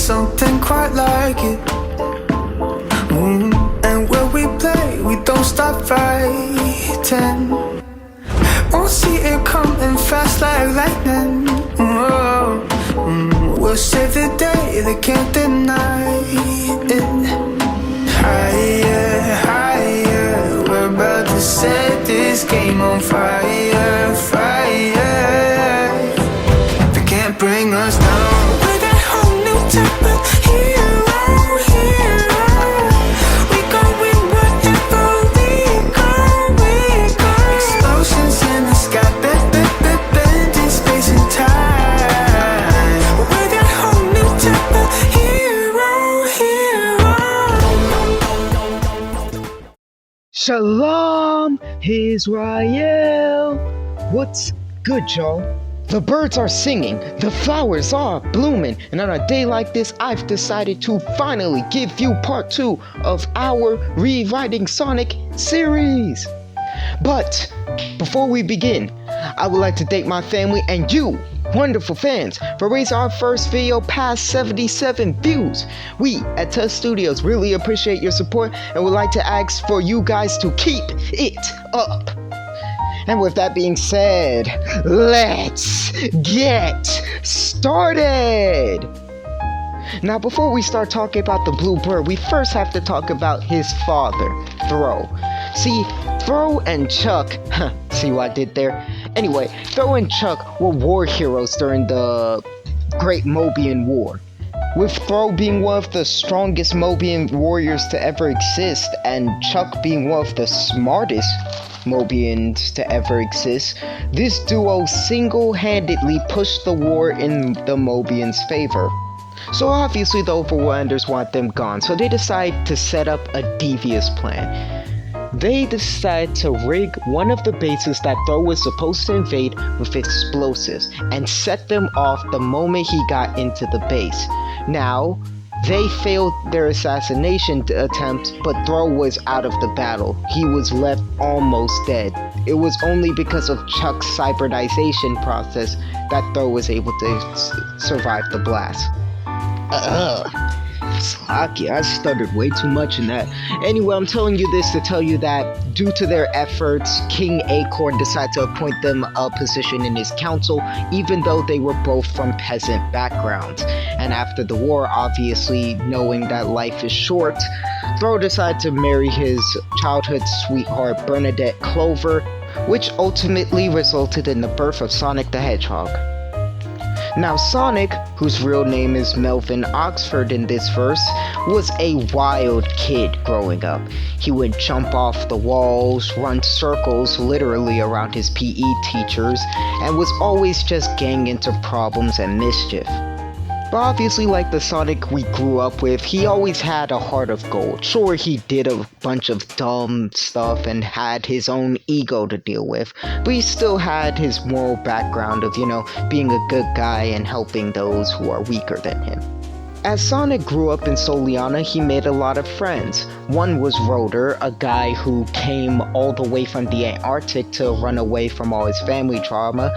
something quite like it. And when we play, we don't stop fighting. Won't see it coming fast like lightning. We'll save the day, they can't deny it. Higher, higher, we're about to set this game on fire, fire. They can't bring us down. We're that whole new type of hero, hero. We gon' win whatever we go. Explosions in the sky, bending space and time. We're that whole new type of hero, hero. Shalom, Israel. What's good, y'all? The birds are singing, the flowers are blooming, and on a day like this, I've decided to finally give you part 2 of our Rewriting Sonic series. But before we begin, I would like to thank my family and you, wonderful fans, for raising our first video past 77 views. We at Test Studios really appreciate your support and would like to ask for you guys to keep it up. And with that being said, let's get started! Now, before we start talking about the blue bird, we first have to talk about his father, Throw. See, Throw and Chuck, see what I did there? Anyway, Throw and Chuck were war heroes during the Great Mobian War. With Throw being one of the strongest Mobian warriors to ever exist, and Chuck being one of the smartest Mobians to ever exist, this duo single-handedly pushed the war in the Mobians' favor. So obviously the Overlanders want them gone, so they decide to set up a devious plan. They decide to rig one of the bases that Throw was supposed to invade with explosives and set them off the moment he got into the base. Now, they failed their assassination attempt, but Throw was out of the battle. He was left almost dead. It was only because of Chuck's cybernization process that Throw was able to survive the blast. Slaki, I stuttered way too much in that. Anyway, I'm telling you this to tell you that due to their efforts, King Acorn decided to appoint them a position in his council, even though they were both from peasant backgrounds. And after the war, obviously knowing that life is short, Throw decided to marry his childhood sweetheart Bernadette Clover, which ultimately resulted in the birth of Sonic the Hedgehog. Now, Sonic, whose real name is Melvin Oxford in this verse, was a wild kid growing up. He would jump off the walls, run circles literally around his PE teachers, and was always just getting into problems and mischief. But obviously, like the Sonic we grew up with, he always had a heart of gold. Sure, he did a bunch of dumb stuff and had his own ego to deal with, but he still had his moral background of, being a good guy and helping those who are weaker than him. As Sonic grew up in Soliana, he made a lot of friends. One was Rotor, a guy who came all the way from the Antarctic to run away from all his family trauma.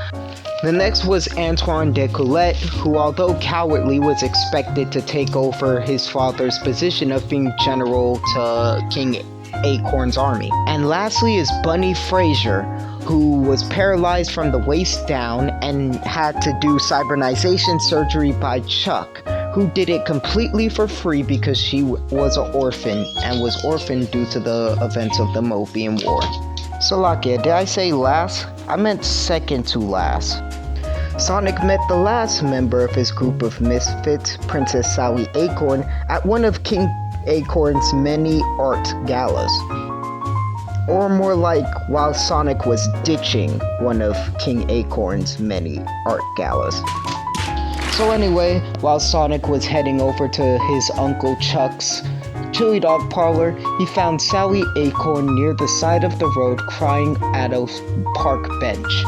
The next was Antoine Decollette, who although cowardly was expected to take over his father's position of being general to King Acorn's army. And lastly is Bunny Frazier, who was paralyzed from the waist down and had to do cybernization surgery by Chuck, who did it completely for free because she was an orphan and was orphaned due to the events of the Mobian War. So Lakia, did I say last? I meant second to last. Sonic met the last member of his group of misfits, Princess Sally Acorn, at one of King Acorn's many art galas. Or more like, while Sonic was ditching one of King Acorn's many art galas. So anyway, while Sonic was heading over to his Uncle Chuck's chili dog parlor, he found Sally Acorn near the side of the road crying at a park bench.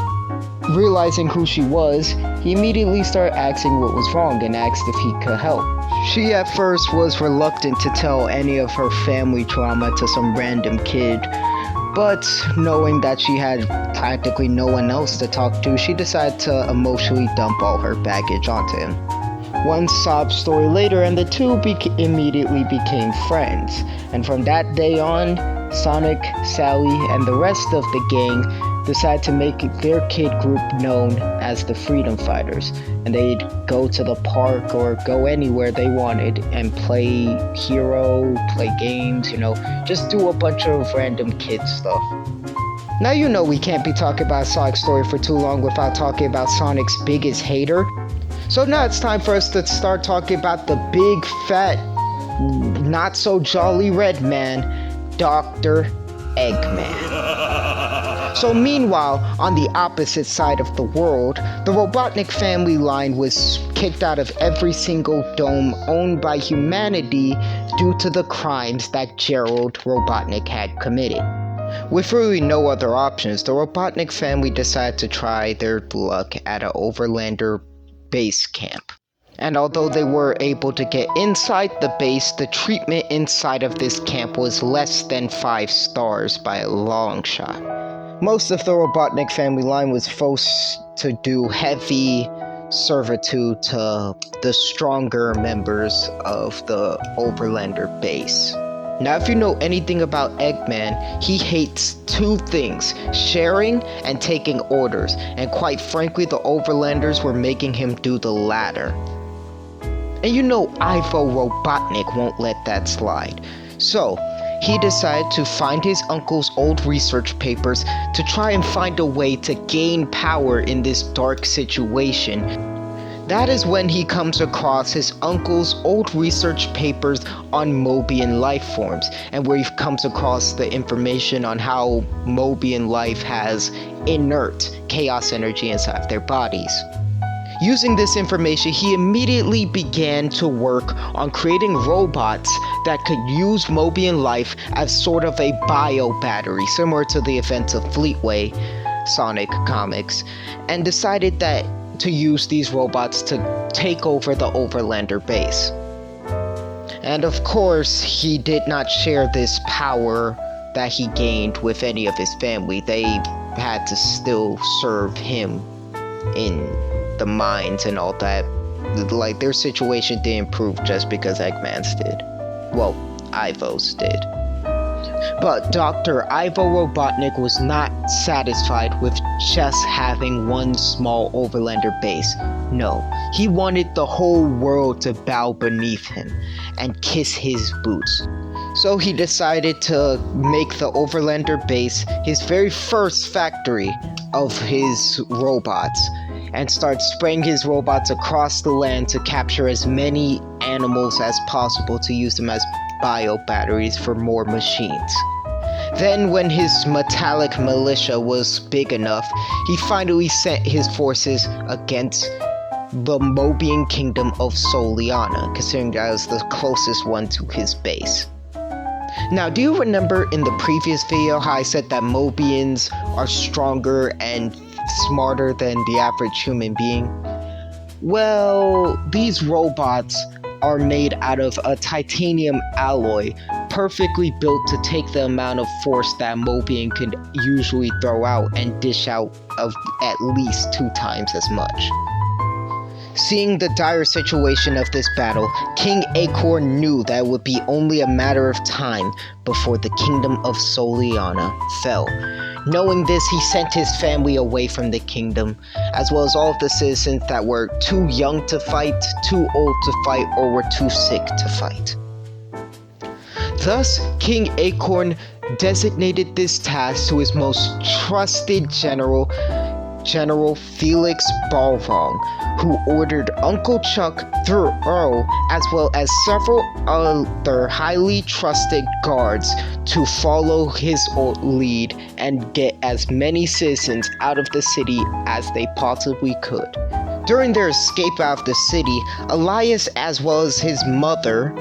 Realizing who she was, he immediately started asking what was wrong and asked if he could help. She at first was reluctant to tell any of her family trauma to some random kid, but knowing that she had practically no one else to talk to, she decided to emotionally dump all her baggage onto him. One sob story later, and the two immediately became friends. And from that day on, Sonic, Sally, and the rest of the gang decide to make their kid group known as the Freedom Fighters. And they'd go to the park or go anywhere they wanted and play hero, play games, just do a bunch of random kid stuff. Now you know we can't be talking about Sonic's story for too long without talking about Sonic's biggest hater. So now it's time for us to start talking about the big, fat, not so jolly red man, Dr. Eggman. So meanwhile, on the opposite side of the world, the Robotnik family line was kicked out of every single dome owned by humanity due to the crimes that Gerald Robotnik had committed. With really no other options, the Robotnik family decided to try their luck at an Overlander base camp. And although they were able to get inside the base, the treatment inside of this camp was less than 5 stars by a long shot. Most of the Robotnik family line was forced to do heavy servitude to the stronger members of the Overlander base. Now, if you know anything about Eggman, he hates 2 things: sharing and taking orders, and quite frankly, the Overlanders were making him do the latter. And Ivo Robotnik won't let that slide. So, he decided to find his uncle's old research papers to try and find a way to gain power in this dark situation. That is when he comes across his uncle's old research papers on Mobian life forms, and where he comes across the information on how Mobian life has inert chaos energy inside their bodies. Using this information, he immediately began to work on creating robots that could use Mobian life as sort of a bio battery, similar to the events of Fleetway Sonic comics, and decided that to use these robots to take over the Overlander base. And of course, he did not share this power that he gained with any of his family. They had to still serve him in the mines and all that. Like, their situation didn't improve just because Eggman's did. Well, Ivo's did. But Dr. Ivo Robotnik was not satisfied with just having one small Overlander base. No, he wanted the whole world to bow beneath him and kiss his boots. So he decided to make the Overlander base his very first factory of his robots, and start spraying his robots across the land to capture as many animals as possible to use them as bio batteries for more machines. Then, when his metallic militia was big enough, he finally sent his forces against the Mobian kingdom of Soliana, considering that was the closest one to his base. Now, do you remember in the previous video how I said that Mobians are stronger and smarter than the average human being? Well, these robots are made out of a titanium alloy, perfectly built to take the amount of force that Mobian could usually throw out and dish out of at least 2 times as much. Seeing the dire situation of this battle, King Acorn knew that it would be only a matter of time before the kingdom of Soliana fell. Knowing this, he sent his family away from the kingdom, as well as all of the citizens that were too young to fight, too old to fight, or were too sick to fight. Thus, King Acorn designated this task to his most trusted general, General Felix Balrog, who ordered Uncle Chuck through Earl, as well as several other highly trusted guards, to follow his lead and get as many citizens out of the city as they possibly could. During their escape out of the city, Elias, as well as his mother,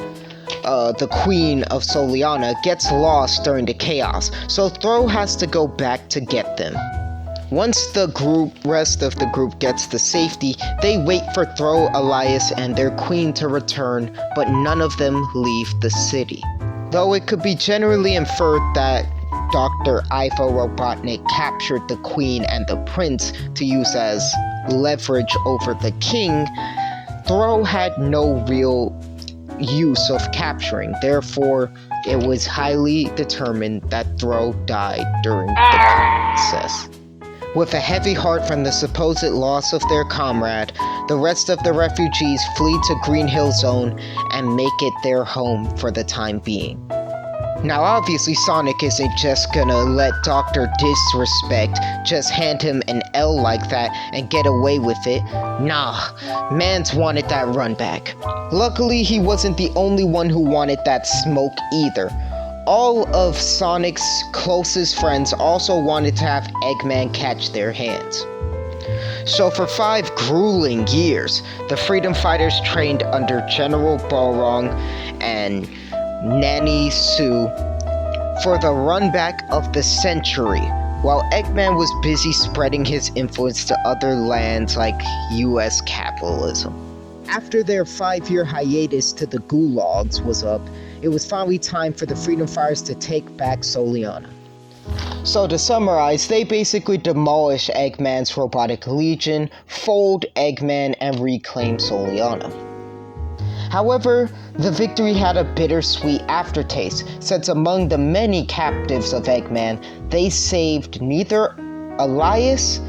the Queen of Soliana, gets lost during the chaos, so Thro has to go back to get them. Once the rest of the group gets to safety, they wait for Thro, Elias, and their queen to return, but none of them leave the city. Though it could be generally inferred that Dr. Ivo Robotnik captured the queen and the prince to use as leverage over the king, Throw had no real use of capturing, therefore it was highly determined that Throw died during the process. With a heavy heart from the supposed loss of their comrade, the rest of the refugees flee to Green Hill Zone and make it their home for the time being. Now obviously Sonic isn't just gonna let Dr. Disrespect just hand him an L like that and get away with it. Nah, mans wanted that run back. Luckily he wasn't the only one who wanted that smoke either. All of Sonic's closest friends also wanted to have Eggman catch their hands. So for 5 grueling years, the Freedom Fighters trained under General Balrog and Nanny Sue for the run back of the century, while Eggman was busy spreading his influence to other lands like US capitalism. After their 5-year hiatus to the gulags was up, it was finally time for the Freedom Fighters to take back Soliana. So to summarize, they basically demolish Eggman's robotic legion, fold Eggman, and reclaim Soliana. However, the victory had a bittersweet aftertaste, since among the many captives of Eggman, they saved neither Elias,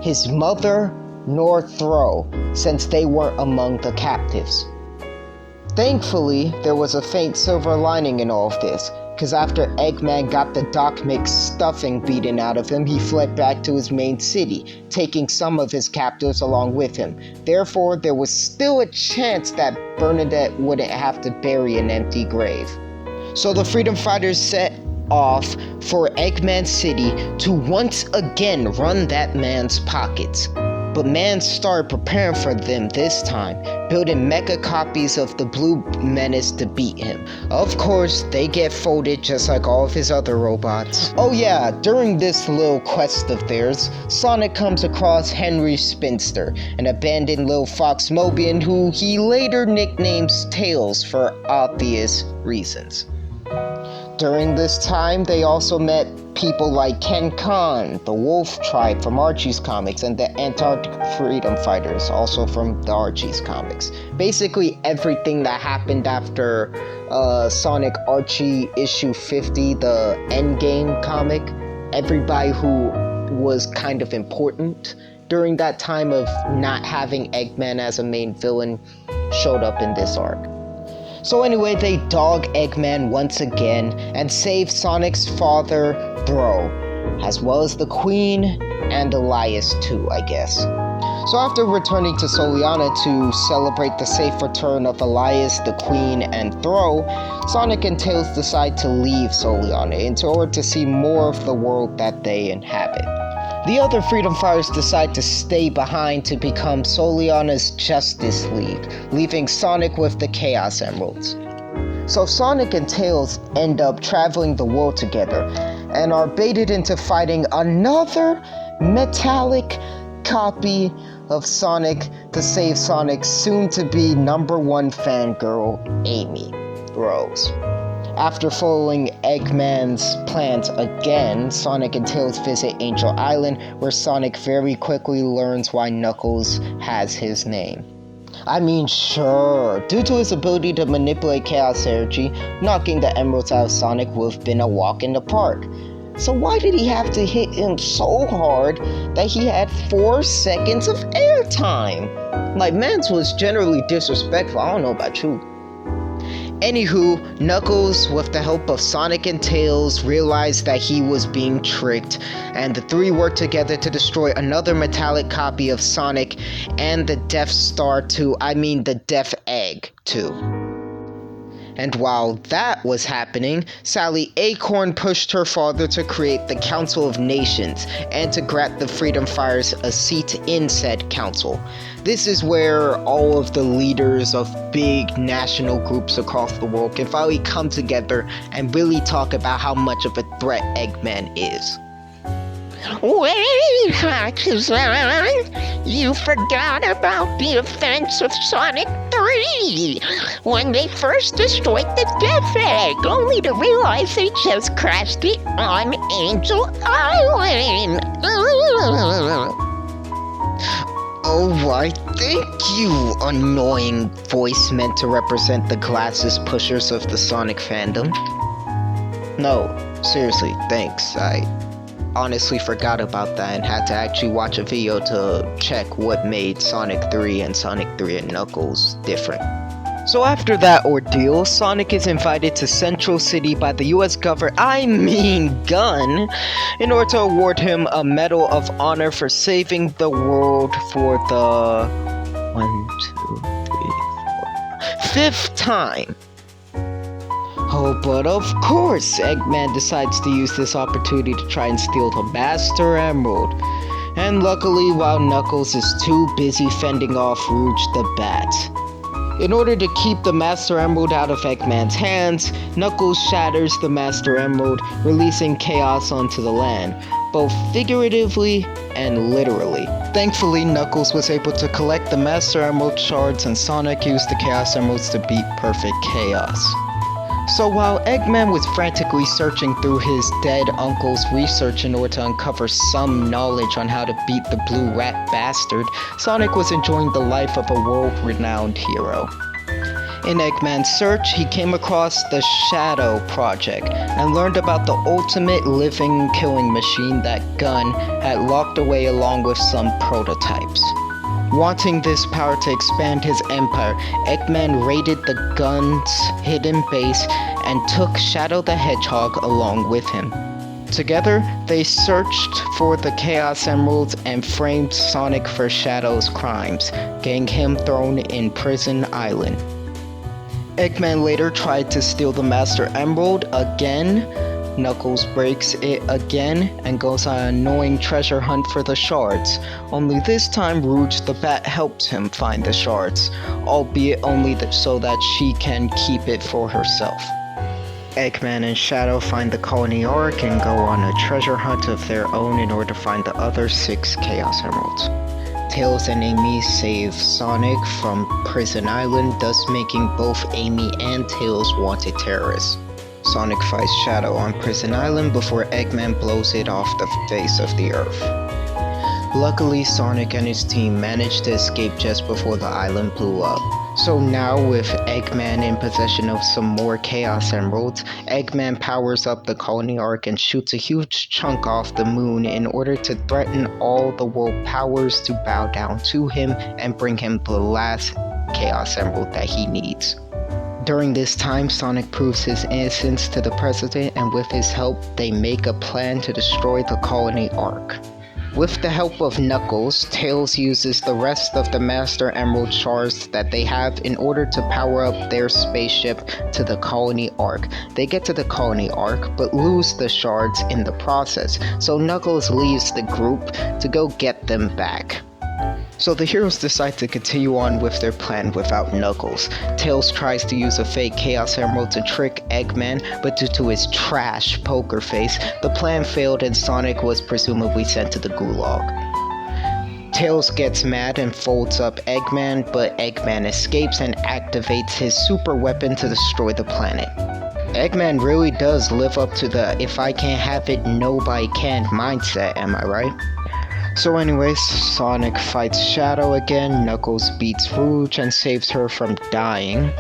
his mother, nor Throw, since they weren't among the captives. Thankfully, there was a faint silver lining in all of this, because after Eggman got the Doc Mix stuffing beaten out of him, he fled back to his main city, taking some of his captives along with him. Therefore, there was still a chance that Bernadette wouldn't have to bury an empty grave. So the Freedom Fighters set off for Eggman City to once again run that man's pockets. But man started preparing for them this time, building mecha copies of the Blue Menace to beat him. Of course, they get folded just like all of his other robots. Oh yeah, during this little quest of theirs, Sonic comes across Henry Spinster, an abandoned little Fox Mobian who he later nicknames Tails for obvious reasons. During this time, they also met people like Ken Khan, the Wolf Tribe from Archie's comics, and the Antarctic Freedom Fighters, also from the Archie's comics. Basically everything that happened after Sonic Archie issue 50, the Endgame comic, everybody who was kind of important during that time of not having Eggman as a main villain showed up in this arc. So anyway, they dog Eggman once again and save Sonic's father, Throw, as well as the Queen and Elias too, I guess. So after returning to Soliana to celebrate the safe return of Elias, the Queen, and Throw, Sonic and Tails decide to leave Soliana in order to see more of the world that they inhabit. The other Freedom Fighters decide to stay behind to become Soliana's Justice League, leaving Sonic with the Chaos Emeralds. So Sonic and Tails end up traveling the world together, and are baited into fighting another metallic copy of Sonic to save Sonic's soon-to-be #1 fangirl, Amy Rose. After following Eggman's plans again, Sonic and Tails visit Angel Island, where Sonic very quickly learns why Knuckles has his name. I mean, sure, due to his ability to manipulate chaos energy, knocking the emeralds out of Sonic would have been a walk in the park. So why did he have to hit him so hard that he had 4 seconds of airtime? Like, mans was generally disrespectful, I don't know about you. Anywho, Knuckles, with the help of Sonic and Tails, realized that he was being tricked, and the three worked together to destroy another metallic copy of Sonic and the Death Star 2, the Death Egg 2. And while that was happening, Sally Acorn pushed her father to create the Council of Nations and to grant the Freedom Fighters a seat in said council. This is where all of the leaders of big national groups across the world can finally come together and really talk about how much of a threat Eggman is. Wait, Hakusan, you forgot about the events of Sonic 3, when they first destroyed the Death Egg, only to realize they just crashed it on Angel Island. Oh, why, thank you, annoying voice meant to represent the glasses pushers of the Sonic fandom. No, seriously, thanks. I honestly forgot about that and had to actually watch a video to check what made Sonic 3 and Sonic 3 and Knuckles different. So after that ordeal, Sonic is invited to Central City by the US government, gun, in order to award him a Medal of Honor for saving the world for the 5th time. Oh, but of course, Eggman decides to use this opportunity to try and steal the Master Emerald. And luckily, while Knuckles is too busy fending off Rouge the Bat. In order to keep the Master Emerald out of Eggman's hands, Knuckles shatters the Master Emerald, releasing chaos onto the land, both figuratively and literally. Thankfully, Knuckles was able to collect the Master Emerald shards and Sonic used the Chaos Emeralds to beat Perfect Chaos. So while Eggman was frantically searching through his dead uncle's research in order to uncover some knowledge on how to beat the Blue Rat Bastard, Sonic was enjoying the life of a world-renowned hero. In Eggman's search, he came across the Shadow Project and learned about the ultimate living killing machine that Gun had locked away along with some prototypes. Wanting this power to expand his empire, Eggman raided the Gun's hidden base and took Shadow the Hedgehog along with him. Together, they searched for the Chaos Emeralds and framed Sonic for Shadow's crimes, getting him thrown in Prison Island. Eggman later tried to steal the Master Emerald again. Knuckles breaks it again and goes on an annoying treasure hunt for the shards. Only this time Rouge the Bat helps him find the shards, albeit only so that she can keep it for herself. Eggman and Shadow find the Colony Ark and go on a treasure hunt of their own in order to find the other 6 Chaos Emeralds. Tails and Amy save Sonic from Prison Island, thus making both Amy and Tails wanted terrorists. Sonic fights Shadow on Prison Island before Eggman blows it off the face of the earth. Luckily, Sonic and his team managed to escape just before the island blew up. So now, with Eggman in possession of some more Chaos Emeralds, Eggman powers up the Colony Ark and shoots a huge chunk off the moon in order to threaten all the world powers to bow down to him and bring him the last Chaos Emerald that he needs. During this time, Sonic proves his innocence to the President, and with his help, they make a plan to destroy the Colony Ark. With the help of Knuckles, Tails uses the rest of the Master Emerald shards that they have in order to power up their spaceship to the Colony Ark. They get to the Colony Ark, but lose the shards in the process, so Knuckles leaves the group to go get them back. So the heroes decide to continue on with their plan without Knuckles. Tails tries to use a fake Chaos Emerald to trick Eggman, but due to his trash poker face, the plan failed and Sonic was presumably sent to the Gulag. Tails gets mad and folds up Eggman, but Eggman escapes and activates his super weapon to destroy the planet. Eggman really does live up to the "if I can't have it, nobody can" mindset, am I right? So anyways, Sonic fights Shadow again, Knuckles beats Rouge and saves her from dying.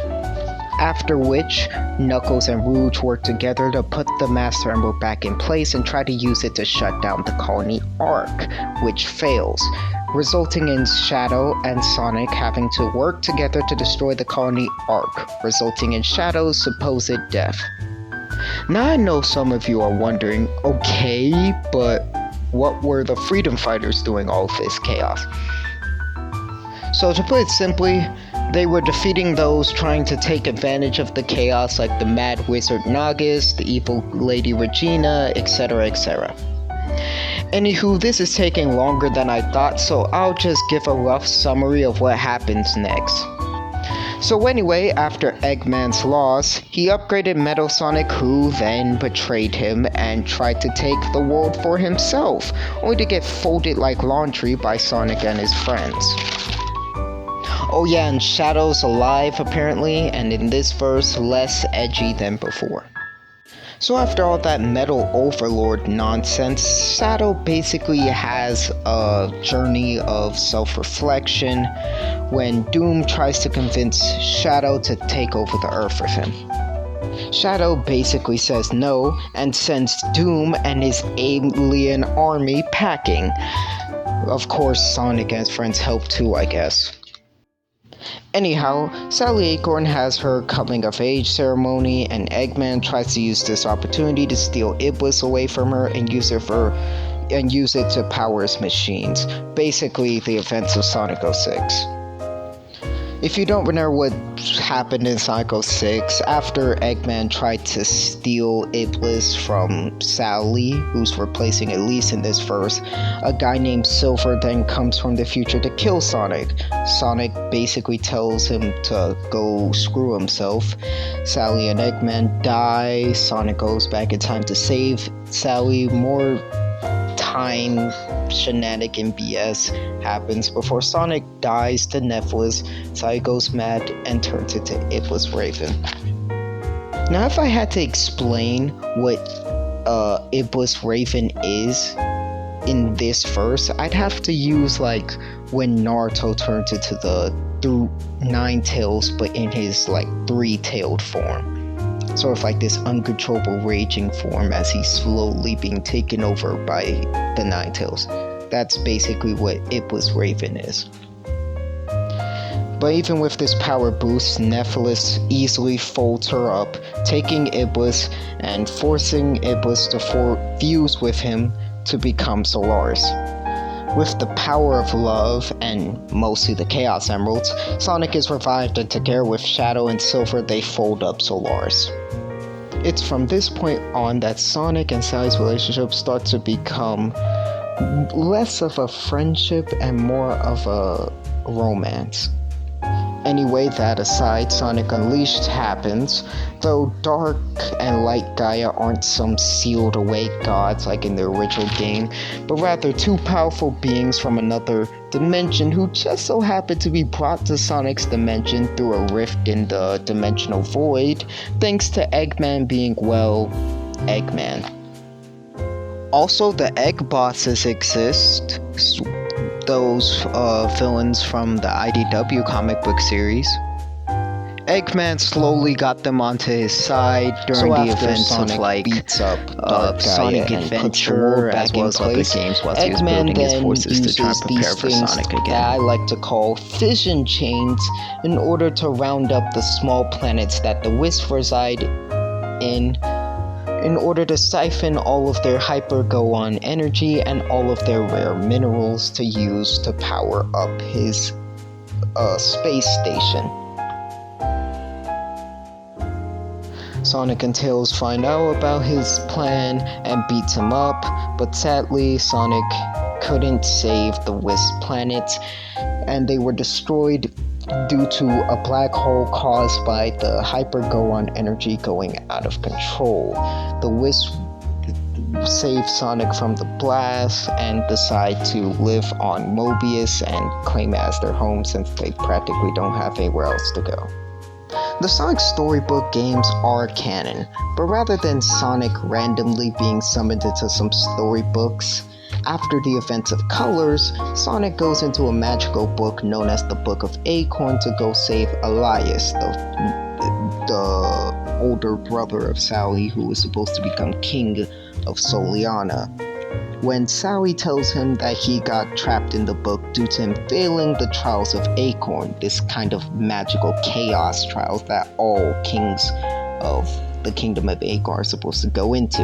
After which, Knuckles and Rouge work together to put the Master Emerald back in place and try to use it to shut down the Colony Ark, which fails, resulting in Shadow and Sonic having to work together to destroy the Colony Ark, resulting in Shadow's supposed death. Now I know some of you are wondering, okay, but what were the Freedom Fighters doing all of this chaos? So to put it simply, they were defeating those trying to take advantage of the chaos like the Mad Wizard Nagus, the evil Lady Regina, etc, etc. Anywho, this is taking longer than I thought, so I'll just give a rough summary of what happens next. So anyway, after Eggman's loss, he upgraded Metal Sonic, who then betrayed him and tried to take the world for himself, only to get folded like laundry by Sonic and his friends. Oh yeah, and Shadow's alive apparently, and in this verse, less edgy than before. So after all that Metal Overlord nonsense, Shadow basically has a journey of self-reflection when Doom tries to convince Shadow to take over the Earth with him. Shadow basically says no and sends Doom and his alien army packing. Of course, Sonic and his friends help too, I guess. Anyhow, Sally Acorn has her coming of age ceremony, and Eggman tries to use this opportunity to steal Iblis away from her and use it to power his machines. Basically, the events of Sonic 06. If you don't remember what happened in Sonic 06, after Eggman tried to steal Iblis from Sally, who's replacing Elise in this verse, a guy named Silver then comes from the future to kill Sonic. Sonic basically tells him to go screw himself. Sally and Eggman die. Sonic goes back in time to save Sally. More time shenanigan BS happens before Sonic dies to Nephilus. Sally goes mad and turns into Iblis Raven. Now, if I had to explain what Iblis Raven is in this verse, I'd have to use like when Naruto turns into the Nine Tails, but in his like three-tailed form. Sort of like this uncontrollable raging form as he's slowly being taken over by the Nine Tails. That's basically what Iblis Raven is. But even with this power boost, Nephilus easily folds her up, taking Iblis and forcing Iblis to fuse with him to become Solaris. With the power of love, and mostly the Chaos Emeralds, Sonic is revived, and together with Shadow and Silver, they fold up Solaris. It's from this point on that Sonic and Sally's relationship starts to become less of a friendship and more of a romance. Anyway, that aside, Sonic Unleashed happens, though Dark and Light Gaia aren't some sealed away gods like in the original game, but rather two powerful beings from another dimension who just so happen to be brought to Sonic's dimension through a rift in the dimensional void, thanks to Eggman being, well, Eggman. Also, the Egg Bosses exist, those villains from the IDW comic book series. Eggman slowly got them onto his side during the events Sonic of like beats up Sonic Adventure as well as other games while he was building his forces to try and prepare for Sonic again. that I like to call fission chains in order to round up the small planets that the Wisp reside in order to siphon all of their hyper-go-on energy and all of their rare minerals to use to power up his space station. Sonic and Tails find out about his plan and beats him up, but sadly Sonic couldn't save the Wisp planets, and they were destroyed due to a black hole caused by the hyper-go-on energy going out of control. The Wisp save Sonic from the blast and decide to live on Mobius and claim it as their home since they practically don't have anywhere else to go. The Sonic storybook games are canon, but rather than Sonic randomly being summoned into some storybooks, after the events of Colors, Sonic goes into a magical book known as the Book of Acorn to go save Elias, the older brother of Sally who was supposed to become king of Soliana. When Sally tells him that he got trapped in the book due to him failing the trials of Acorn, this kind of magical chaos trials that all kings of the kingdom of Acorn are supposed to go into.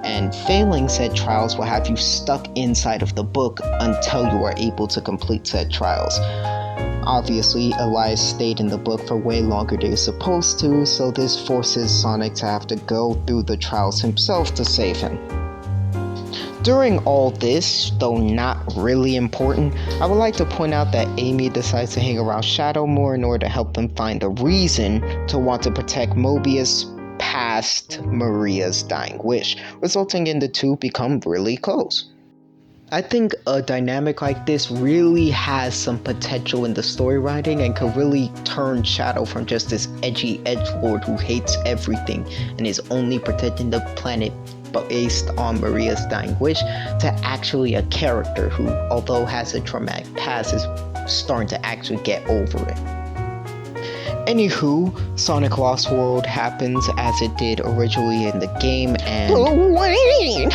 And failing said trials will have you stuck inside of the book until you are able to complete said trials. Obviously, Elias stayed in the book for way longer than he was supposed to, so this forces Sonic to have to go through the trials himself to save him. During all this, though not really important, I would like to point out that Amy decides to hang around Shadow more in order to help them find a reason to want to protect Mobius past Maria's dying wish, resulting in the two become really close. I think a dynamic like this really has some potential in the story writing and could really turn Shadow from just this edgy edgelord who hates everything and is only protecting the planet based on Maria's dying wish to actually a character who, although has a traumatic past, is starting to actually get over it. Anywho, Sonic Lost World happens as it did originally in the game, and Wait,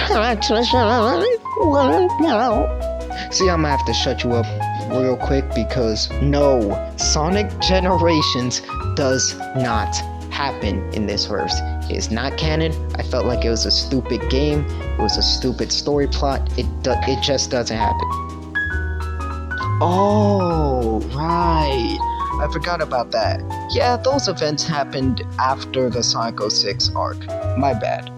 what now? see, I'm gonna have to shut you up real quick because no, Sonic Generations does not happen in this verse. It is not canon. I felt like it was a stupid game. It was a stupid story plot. It just doesn't happen. Oh, right. I forgot about that. Yeah, those events happened after the Sonic 06 arc. My bad.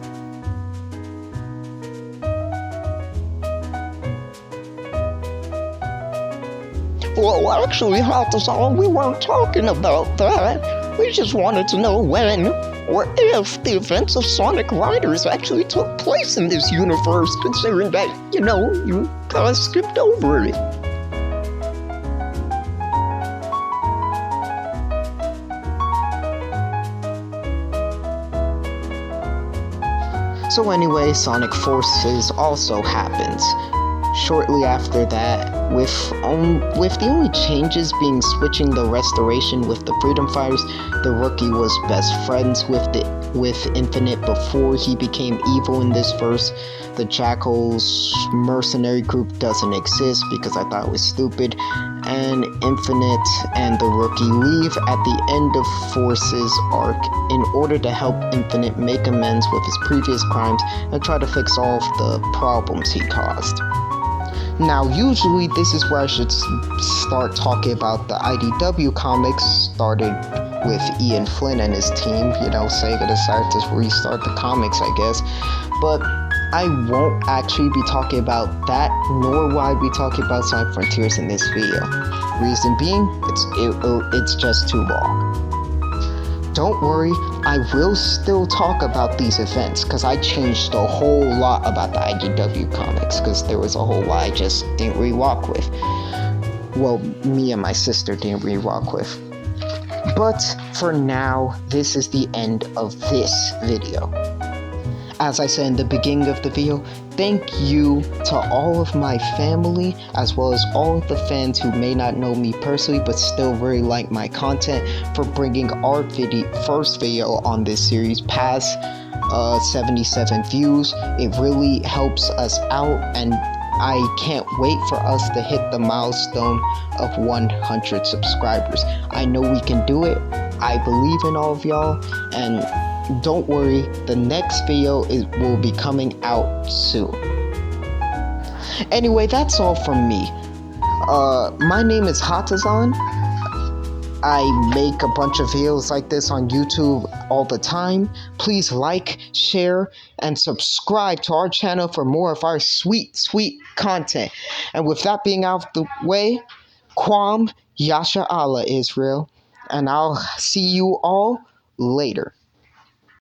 Well, actually, Hatazan, we weren't talking about that. We just wanted to know when or if the events of Sonic Riders actually took place in this universe, considering that, you kinda skipped over it. So anyway, Sonic Forces also happens. Shortly after that, with the only changes being switching the Restoration with the Freedom Fighters, the Rookie was best friends with Infinite before he became evil in this verse. The Jackal's mercenary group doesn't exist because I thought it was stupid, and Infinite and the Rookie leave at the end of Forces arc in order to help Infinite make amends with his previous crimes and try to fix all of the problems he caused. Now, usually this is where I should start talking about the IDW comics, started with Ian Flynn and his team. Sega decided to restart the comics, I guess. But I won't actually be talking about that, nor will I be talking about Sonic Frontiers in this video. Reason being, it's just too long. Don't worry, I will still talk about these events, because I changed a whole lot about the IDW comics, because there was a whole lot I just didn't re-rock with. Well, me and my sister didn't re-rock with. But for now, this is the end of this video. As I said in the beginning of the video, thank you to all of my family, as well as all of the fans who may not know me personally, but still really like my content, for bringing our first video on this series past 77 views. It really helps us out, and I can't wait for us to hit the milestone of 100 subscribers. I know we can do it. I believe in all of y'all, and don't worry, the next video will be coming out soon. Anyway, that's all from me. My name is Hatazan. I make a bunch of videos like this on YouTube all the time. Please like, share, and subscribe to our channel for more of our sweet, sweet content. And with that being out of the way, Kwam Yasha Allah, Israel. And I'll see you all later.